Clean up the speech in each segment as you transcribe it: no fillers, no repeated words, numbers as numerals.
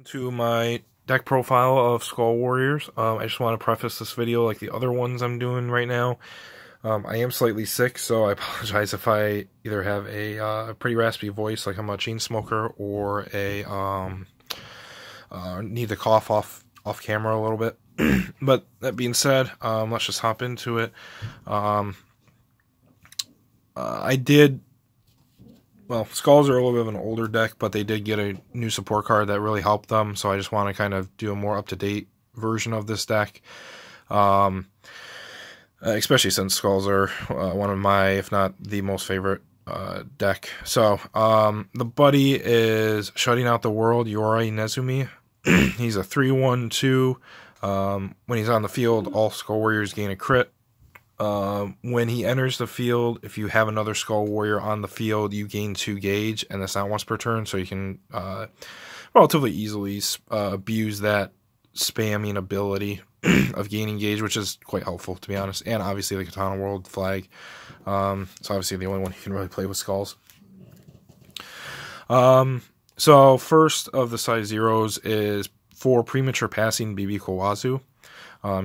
To my deck profile of Skull Warriors. I just want to preface this video like the other ones I'm doing right now. I am slightly sick, so I apologize if I either have a pretty raspy voice like I'm a chain smoker, or a need to cough off camera a little bit. But that being said, let's just hop into it. Well, Skulls are a little bit of an older deck, but they did get a new support card that really helped them, so I just want to kind of do a more up-to-date version of this deck. Especially since Skulls are one of my, if not the most favorite deck. So, the Buddy is shutting out the world, Goryou Nezumi. He's a 3/1/2. When he's on the field, all Skull Warriors gain a crit. When he enters the field, if you have another Skull Warrior on the field, you gain 2 gauge, and that's not once per turn, so you can relatively easily abuse that spamming ability of gaining gauge, which is quite helpful, to be honest. And obviously the Katana World flag. It's obviously the only one you can really play with Skulls. So first of the size zeros is for premature passing BB Kawazu.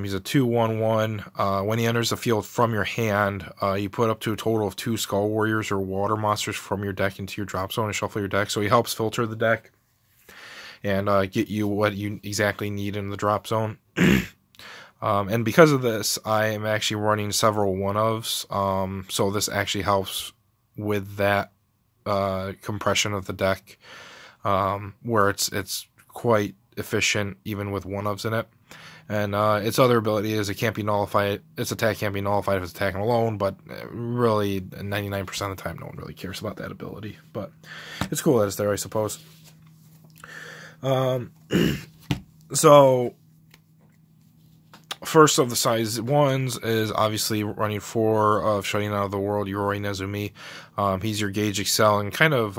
He's a 2/1/1. When he enters the field from your hand, you put up to a total of 2 Skull Warriors or water monsters from your deck into your drop zone and shuffle your deck. So he helps filter the deck and get you what you exactly need in the drop zone. And because of this, I am actually running several one-ofs. So this actually helps with that compression of the deck, where it's quite efficient even with one-ofs in it. And its other ability is it can't be nullified. Its attack can't be nullified if it's attacking alone, but really 99% of the time no one really cares about that ability. But it's cool that it's there, I suppose. So first of the size ones is obviously running 4 of shutting out of the world, Goryou Nezumi. He's your gauge excel and kind of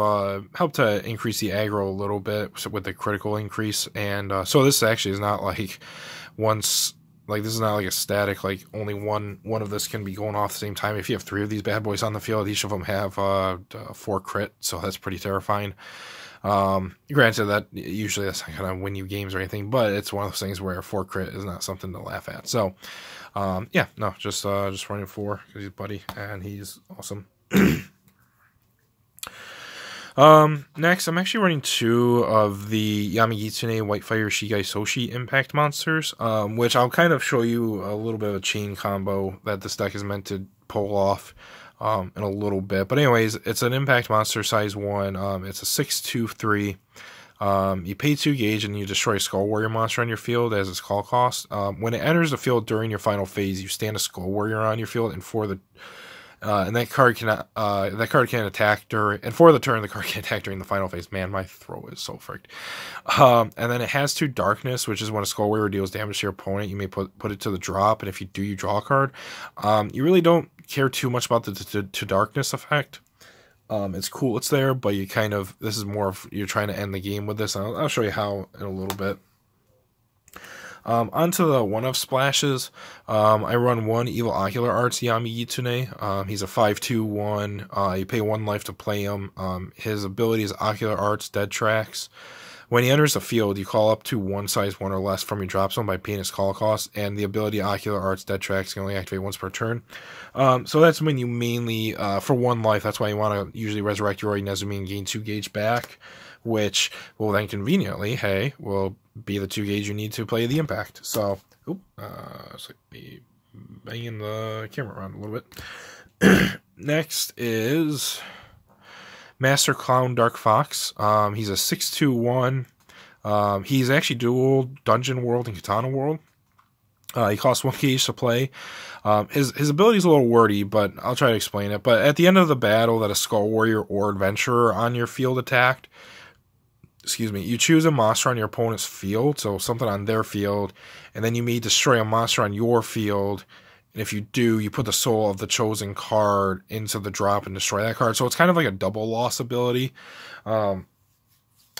help to increase the aggro a little bit with the critical increase. And so this actually is not like this is not like a static, like only one of this can be going off at the same time. If you have 3 of these bad boys on the field, each of them have 4 crit, so that's pretty terrifying. Granted that usually that's not gonna win you games or anything, but it's one of those things where 4 crit is not something to laugh at. So yeah, no, just running 4 because he's Buddy and he's awesome. Next, I'm actually running 2 of the Yamagitsune Whitefire Shigai Soshi impact monsters, which I'll kind of show you a little bit of a chain combo that this deck is meant to pull off in a little bit. But anyways, it's an impact monster size 1. It's a 6/2/3. You pay 2 gauge and you destroy a Skull Warrior monster on your field as its call cost. When it enters the field during your final phase, you stand a Skull Warrior on your field, and and that card can attack during, and for the turn the card can attack during the final phase. Man, my throat is so fricked. And then it has 2 darkness, which is when a Skull Warrior deals damage to your opponent, you may put it to the drop, and if you do, you draw a card. You really don't care too much about the to darkness effect. It's cool, it's there, but you kind of, this is more of, you're trying to end the game with this. I'll show you how in a little bit. Onto the one-of splashes. I run 1 Evil Ocular Arts Yamagitsune. He's a 5/2/1. You pay 1 life to play him. His ability is Ocular Arts Dead Tracks. When he enters the field, you call up to 1 size 1 or less from your drop zone by paying his call cost, and the ability Ocular Arts Dead Tracks can only activate once per turn. So that's when you mainly, for 1 life, that's why you want to usually resurrect Goryou Nezumi and gain 2 gauge back, which will then conveniently, will be the 2 gauge you need to play the impact. So, it's like me banging the camera around a little bit. Next is Master Clown Dark Fox. He's a 6/2/1. He's actually dual Dungeon World and Katana World. He costs 1 gauge to play. His ability is a little wordy, but I'll try to explain it. But at the end of the battle that a Skull Warrior or Adventurer on your field attacked, you choose a monster on your opponent's field, so something on their field, and then you may destroy a monster on your field. And if you do, you put the soul of the chosen card into the drop and destroy that card. So it's kind of like a double loss ability. I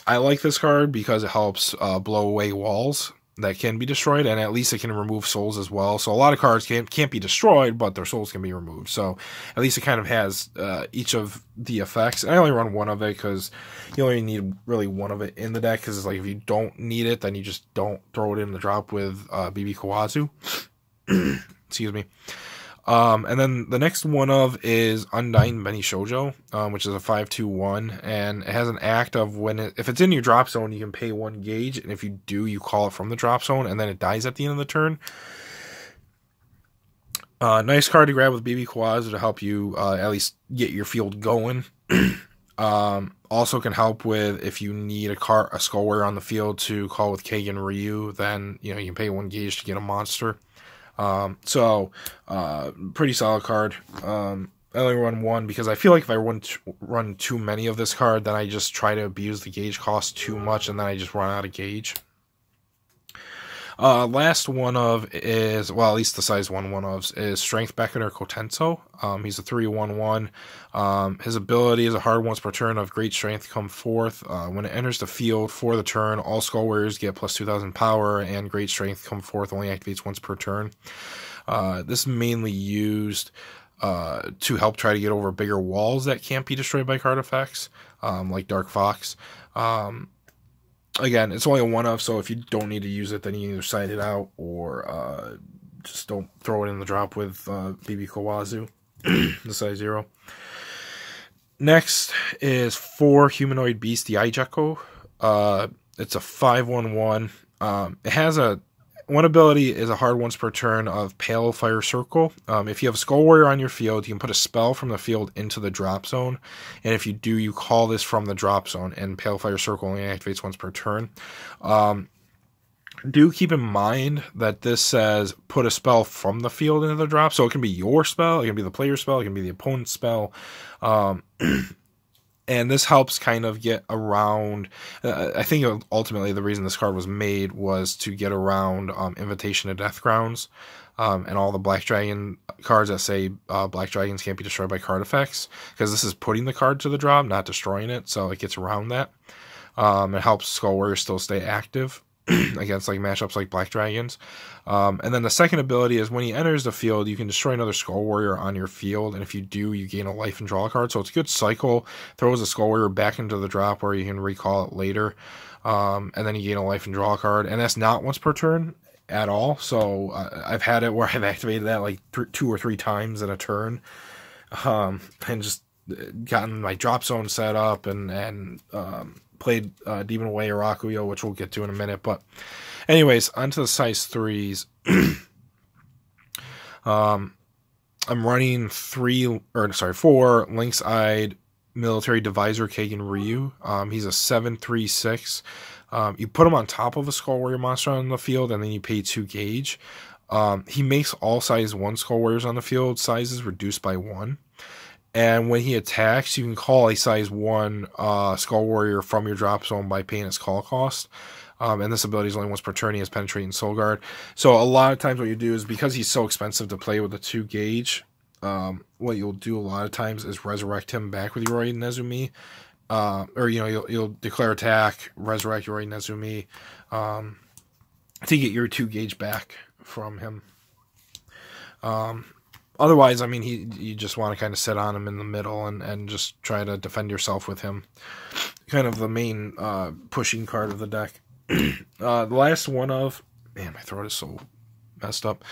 like this card because it helps blow away walls. that can be destroyed, and at least it can remove souls as well. So a lot of cards can't be destroyed, but their souls can be removed. So at least it kind of has each of the effects. I only run one of it because you only need really one of it in the deck, because it's like if you don't need it, then you just don't throw it in the drop with BB Kawazu. Excuse me. And then the next one of is Undying Benny Shoujo, which is a 5/2/1, and it has an act of if it's in your drop zone, you can pay 1 gauge, and if you do, you call it from the drop zone, and then it dies at the end of the turn. Nice card to grab with BB Kawazu to help you at least get your field going. Also can help with if you need a Skull Warrior on the field to call with Kagan Ryu, then you can pay 1 gauge to get a monster. Pretty solid card. I only run one because I feel like if I run too many of this card, then I just try to abuse the gauge cost too much, and then I just run out of gauge. Last one of is, well, at least the size one ofs is Strength Beckoner Kotenso. He's a 3/1/1. His ability is a hard once per turn of great strength come forth. When it enters the field for the turn, all Skull Warriors get plus 2,000 power, and great strength come forth only activates once per turn. This is mainly used to help try to get over bigger walls that can't be destroyed by card effects, like Dark Fox. Again, it's only a 1-of, so if you don't need to use it, then you either side it out or just don't throw it in the drop with BB Kawazu, the size 0. Next is 4 Humanoid Beast, the Ijeko. It's a 5/1/1. It has one ability is a hard once per turn of Pale Fire Circle. If you have a Skull Warrior on your field, you can put a spell from the field into the drop zone, and if you do, you call this from the drop zone, and Pale Fire Circle only activates once per turn. Do keep in mind that this says put a spell from the field into the drop, so it can be your spell, it can be the player's spell, it can be the opponent's spell. And this helps kind of get around, I think ultimately the reason this card was made was to get around Invitation to Death Grounds, and all the Black Dragon cards that say Black Dragons can't be destroyed by card effects, because this is putting the card to the drop, not destroying it, so it gets around that. It helps Skull Warriors still stay active against like matchups like Black Dragons. And then the second ability is when he enters the field, you can destroy another Skull Warrior on your field, and if you do, you gain a life and draw a card. So it's a good cycle. Throws a Skull Warrior back into the drop where you can recall it later, and then you gain a life and draw a card, and that's not once per turn at all. So I've had it where I've activated that like 2 or 3 times in a turn, and just gotten my drop zone set up and played Demon Away or Rakuyo, which we'll get to in a minute. But anyways, onto the size 3s. I'm running 4 Lynx-Eyed Military Divisor Kagan Ryu. He's a 7/3/6. You put him on top of a Skull Warrior monster on the field, and then you pay 2 gauge. He makes all size 1 Skull Warriors on the field sizes reduced by 1. And when he attacks, you can call a size 1 Skull Warrior from your drop zone by paying its call cost. And this ability is only once per turn. He has Penetrate and Soul Guard. So a lot of times what you do is, because he's so expensive to play with the 2 gauge, what you'll do a lot of times is resurrect him back with Yoroi Nezumi. Or, you'll declare attack, resurrect Yoroi Nezumi, to get your 2 gauge back from him. Otherwise, I mean, you just want to kind of sit on him in the middle and just try to defend yourself with him. Kind of the main pushing card of the deck. The last one of... Man, my throat is so messed up.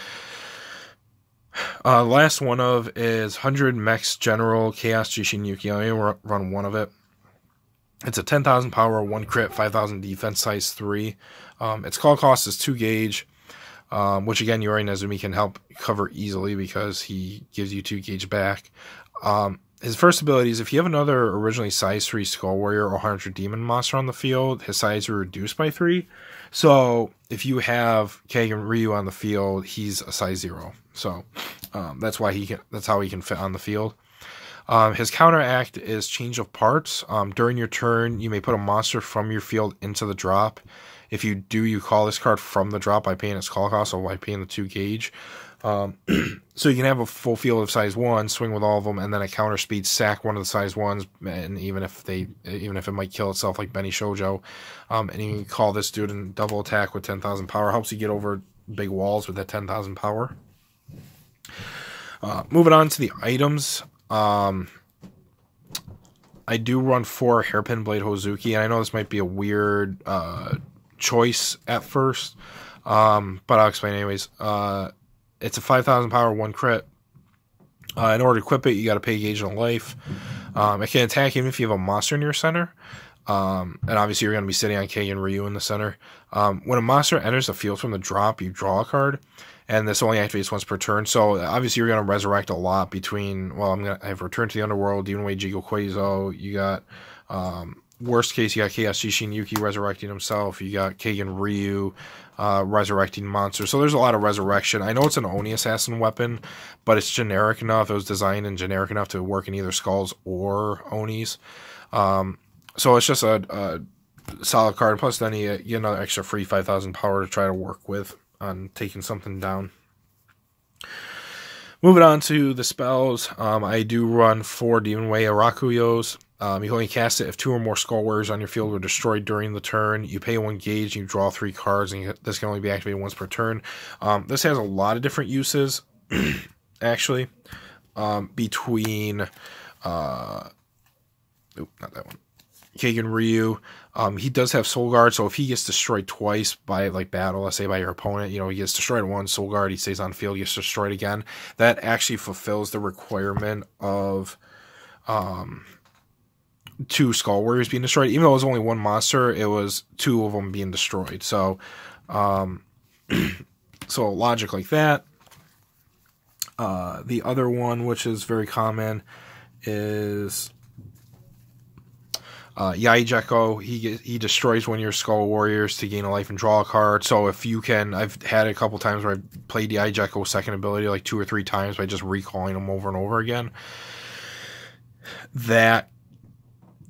Last one of is 100 Mechs General Chaos Jishin Yuki. I only run one of it. It's a 10,000 power, 1 crit, 5,000 defense, size 3. Its call cost is 2 gauge. Which again, Yoroi Nezumi can help cover easily because he gives you 2 gauge back. His first ability is if you have another originally size 3 Skull Warrior or 100 Demon monster on the field, his size are reduced by 3. So if you have Kagan Ryu on the field, he's a size 0. So that's how he can fit on the field. His counteract is Change of Parts. During your turn, you may put a monster from your field into the drop. If you do, you call this card from the drop by paying its call cost, or by paying the 2 gauge. So you can have a full field of size 1, swing with all of them, and then a counter speed sack one of the size 1s, and even if it might kill itself like Benny Shoujo, and you can call this dude and double attack with 10,000 power. Helps you get over big walls with that 10,000 power. Moving on to the items, I do run 4 Hairpin Blade Hozuki, and I know this might be a weird choice at first, but I'll explain anyways. It's a 5,000 power, 1 crit. In order to equip it, you got to pay a gauge on life. It can attack even if you have a monster in your center. And obviously you're going to be sitting on Keigen Ryu in the center. When a monster enters the field from the drop, you draw a card. And this only activates once per turn. So obviously you're going to resurrect a lot between, well, I have Return to the Underworld, Demon Way Jigo Queizo. You got, worst case, you got Chaos Shishin Yuki resurrecting himself. You got Keigen Ryu resurrecting monsters. So there's a lot of resurrection. I know it's an Oni assassin weapon, but it's generic enough. It was designed and generic enough to work in either Skulls or Onis. So it's just a solid card. Plus then you get another extra free 5,000 power to try to work with on taking something down. Moving on to the spells, I do run 4 Demon Way Arakuyos. You can only cast it if 2 or more Skull Warriors on your field were destroyed during the turn. You pay 1 gauge, you draw 3 cards, and this can only be activated once per turn. This has a lot of different uses, actually, between, not that one, Keigen Ryu. He does have Soul Guard, so if he gets destroyed twice by battle, let's say by your opponent, he gets destroyed once, Soul Guard, he stays on field, gets destroyed again. That actually fulfills the requirement of 2 Skull Warriors being destroyed. Even though it was only 1 monster, it was 2 of them being destroyed. So, so logic like that. The other one, which is very common, is Yaijeko. He destroys one of your Skull Warriors to gain a life and draw a card. So if you can, I've had it a couple times where I've played Yaijeko's second ability like 2 or 3 times by just recalling them over and over again. That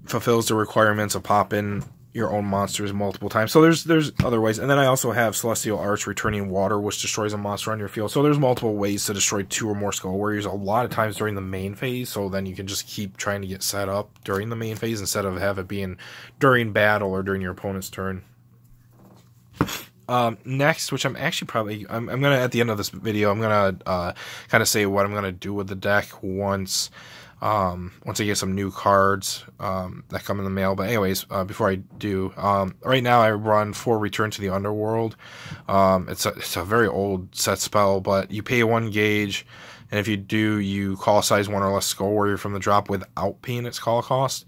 fulfills the requirements of popping your own monsters multiple times. So there's other ways. And then I also have Celestial Arts Returning Water, which destroys a monster on your field. So there's multiple ways to destroy 2 or more Skull Warriors, a lot of times during the main phase. So then you can just keep trying to get set up during the main phase instead of have it being during battle or during your opponent's turn. Next, which I'm actually probably, I'm going to, at the end of this video, I'm going to kind of say what I'm going to do with the deck once I get some new cards that come in the mail. But anyways, before I do, right now I run 4 Return to the Underworld. It's a very old set spell, but you pay 1 gauge, and if you do, you call size 1 or less Skull Warrior from the drop without paying its call cost.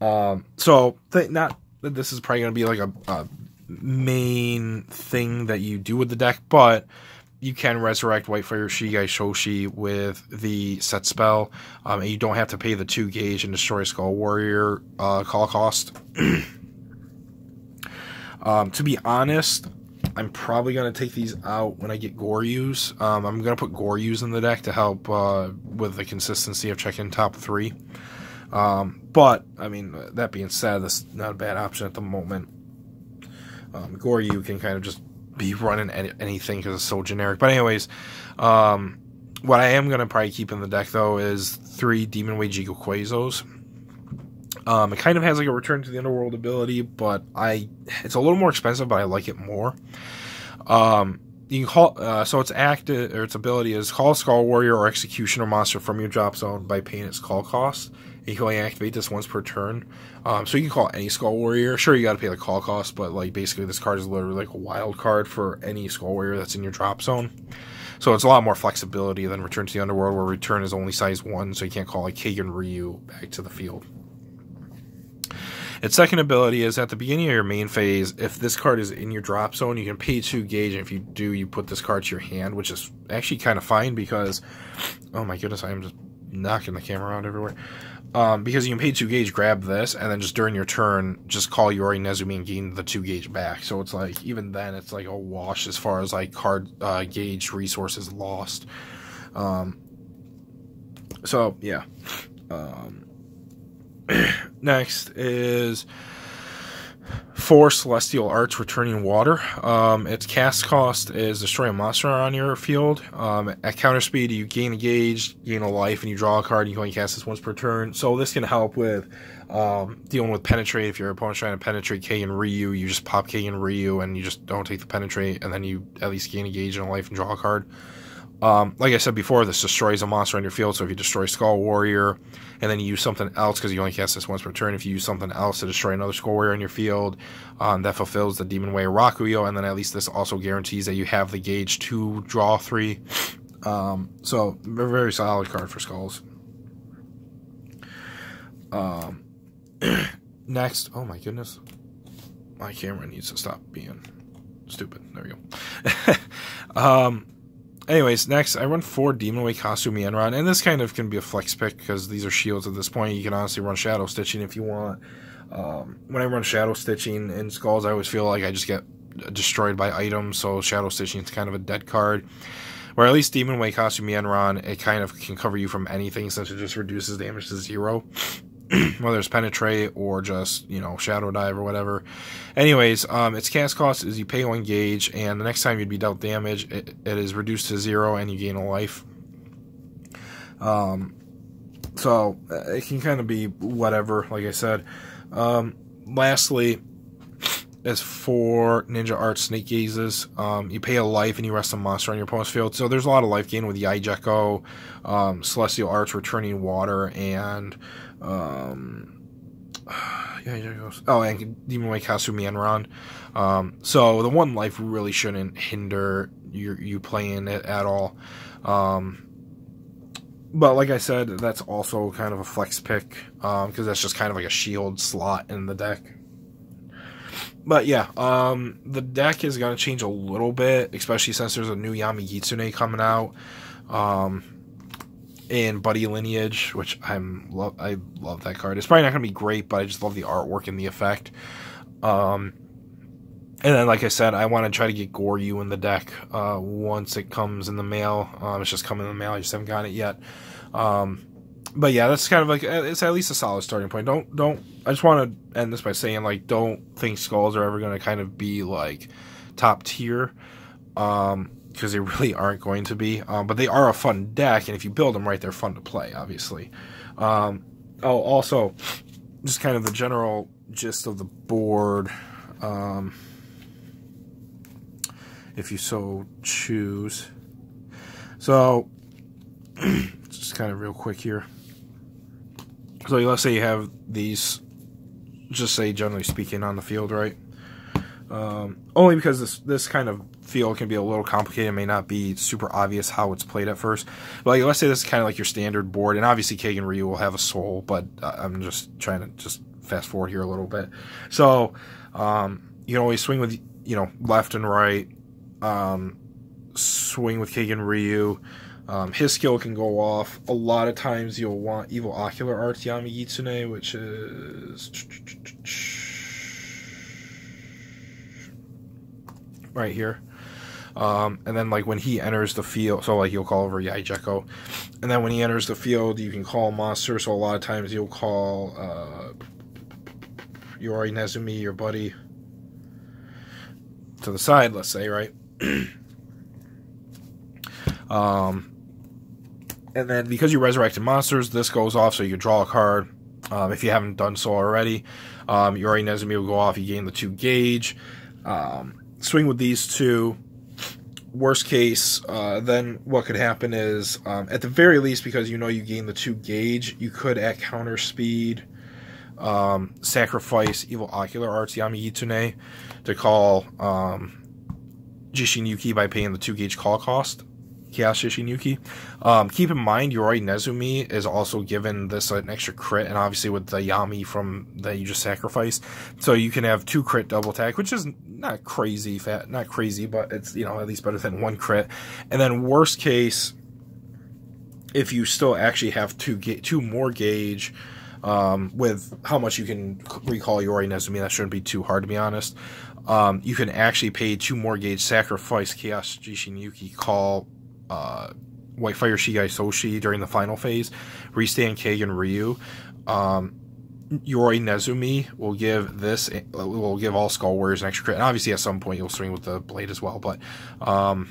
So not that this is probably going to be like a main thing that you do with the deck, but you can resurrect Whitefire Shigai Shoshi with the set spell, and you don't have to pay the 2 gauge and destroy Skull Warrior call cost. To be honest, I'm probably going to take these out when I get Goryous. I'm going to put Goryous in the deck to help with the consistency of checking top 3. But, I mean, that being said, that's not a bad option at the moment. Goryou can kind of just be running anything because it's so generic. But anyways, what I am going to probably keep in the deck, though, is 3 Demon Way Jigo Queizos. It kind of has like a Return to the Underworld ability, but it's a little more expensive, but I like it more. You can call, so its its ability is call a Skull Warrior or Executioner monster from your drop zone by paying its call cost. You can only activate this once per turn. So you can call any Skull Warrior. Sure, you got to pay the call cost, but basically this card is literally like a wild card for any Skull Warrior that's in your drop zone. So it's a lot more flexibility than Return to the Underworld, where Return is only size 1, so you can't call Keigen Ryu back to the field. Its second ability is at the beginning of your main phase, if this card is in your drop zone, you can pay 2 gauge, and if you do, you put this card to your hand, which is actually kind of fine because, oh my goodness, I am just knocking the camera around everywhere. Because you can pay 2 gauge, grab this, and then just during your turn, just call Yori Nezumi and gain the 2 gauge back. So it's like, even then, it's like a wash as far as like card gauge resources lost. So, yeah. Next is 4 Celestial Arts Returning Water. Its cast cost is destroy a monster on your field. At counter speed, you gain a gauge, gain a life, and you draw a card. You can only cast this once per turn. So this can help with dealing with penetrate. If your opponent's trying to penetrate K and Ryu, you just pop K and Ryu, and you just don't take the penetrate, and then you at least gain a gauge and a life and draw a card. Like I said before, this destroys a monster on your field, so if you destroy Skull Warrior, and then you use something else, because you only cast this once per turn, if you use something else to destroy another Skull Warrior on your field, that fulfills the Demon Way of Rakuyo, and then at least this also guarantees that you have the gauge to draw 3. So, a very solid card for Skulls. Next, oh my goodness, my camera needs to stop being stupid. There we go. Anyways, next, I run 4 Demon Way Costume Enron, and this kind of can be a flex pick, because these are shields at this point. You can honestly run Shadow Stitching if you want. When I run Shadow Stitching in Skulls, I always feel like I just get destroyed by items, so Shadow Stitching is kind of a dead card. Where at least Demon Way Costume Enron, it kind of can cover you from anything, since it just reduces damage to 0. Whether it's penetrate or just, you know, shadow dive or whatever. Anyways, its cast cost is you pay 1 gauge, and the next time you'd be dealt damage, it is reduced to 0, and you gain a life. So it can kind of be whatever, like I said. Lastly, is 4 Ninja Art Snake Gazes. You pay a life and you rest a monster on your opponent's field. So there's a lot of life gain with Yaijeko, Celestial Arts Returning Water, and and Demon Way Kasumi Enron. So the 1 life really shouldn't hinder you playing it at all. But like I said, that's also kind of a flex pick, because that's just kind of like a shield slot in the deck. But yeah, the deck is going to change a little bit, especially since there's a new Yami Kitsune coming out in Buddy Lineage, which I love that card. It's probably not going to be great, but I just love the artwork and the effect. And then, like I said, I want to try to get Goryou in the deck once it comes in the mail. It's just coming in the mail. I just haven't gotten it yet. But yeah, that's kind of like, it's at least a solid starting point. I just want to end this by saying, like, don't think Skulls are ever going to kind of be, like, top tier, because they really aren't going to be. But they are a fun deck, and if you build them right, they're fun to play, obviously. Also, just kind of the general gist of the board, if you so choose. So, just kind of real quick here. So let's say you have these, just say generally speaking, on the field, right? Only because this kind of field can be a little complicated. It may not be super obvious how it's played at first. But like, let's say this is kind of like your standard board, and obviously Kagan Ryu will have a soul, but I'm just trying to just fast forward here a little bit. So you can always swing with, you know, left and right. Swing with Kagan Ryu. His skill can go off. A lot of times you'll want Evil Ocular Arts Yami Kitsune, which is right here. And then, like, when he enters the field, so like you'll call over Yaijeko, and then when he enters the field, you can call a monster. So a lot of times you'll call Yori Nezumi, your buddy, to the side, let's say, right? And then because you resurrected monsters, this goes off, so you can draw a card. If you haven't done so already, Yori Nezumi will go off. You gain the 2 gauge. Swing with these 2. Worst case, then what could happen is, at the very least, because you know you gain the 2 gauge, you could at counter speed sacrifice Evil Ocular Arts Yami Kitsune to call Jishin Yuki by paying the 2 gauge call cost. Chaos Jishin Yuki. Keep in mind, Yori Nezumi is also given this an extra crit, and obviously with the Yami from that you just sacrificed, so you can have 2 crit double attack, which is not crazy, but it's, you know, at least better than 1 crit. And then worst case, if you still actually have 2 more gauge, with how much you can recall Yori Nezumi, that shouldn't be too hard, to be honest. You can actually pay 2 more gauge, sacrifice Chaos Jishin Yuki, call White Fire Shigai Soshi during the final phase, restand Kagan Ryu. Yoroi Nezumi will give this, will give all Skull Warriors an extra crit. And obviously at some point you'll swing with the blade as well, but Yoroi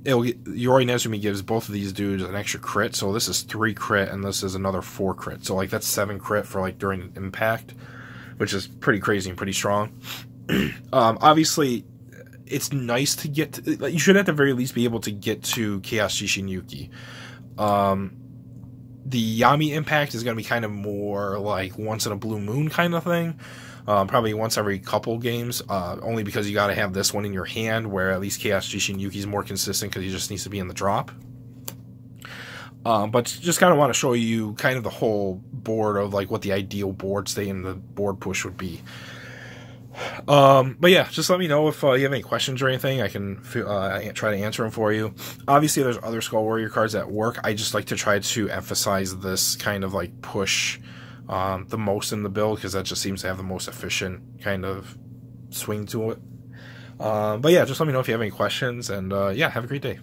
Nezumi gives both of these dudes an extra crit, so this is 3 crit, and this is another 4 crit. So, like, that's 7 crit for, like, during impact, which is pretty crazy and pretty strong. Obviously, it's nice to get to, like, you should at the very least be able to get to Chaos Jishin Yuki. The Yami impact is going to be kind of more like once in a blue moon kind of thing. Probably once every couple games, only because you got to have this one in your hand, where at least Chaos Jishin Yuki is more consistent because he just needs to be in the drop. But just kind of want to show you kind of the whole board of like what the ideal board state and the board push would be. But yeah, just let me know if you have any questions or anything. I can try to answer them for you. Obviously, there's other Skull Warrior cards that work. I just like to try to emphasize this kind of like push the most in the build, because that just seems to have the most efficient kind of swing to it. But yeah, just let me know if you have any questions, and yeah, have a great day.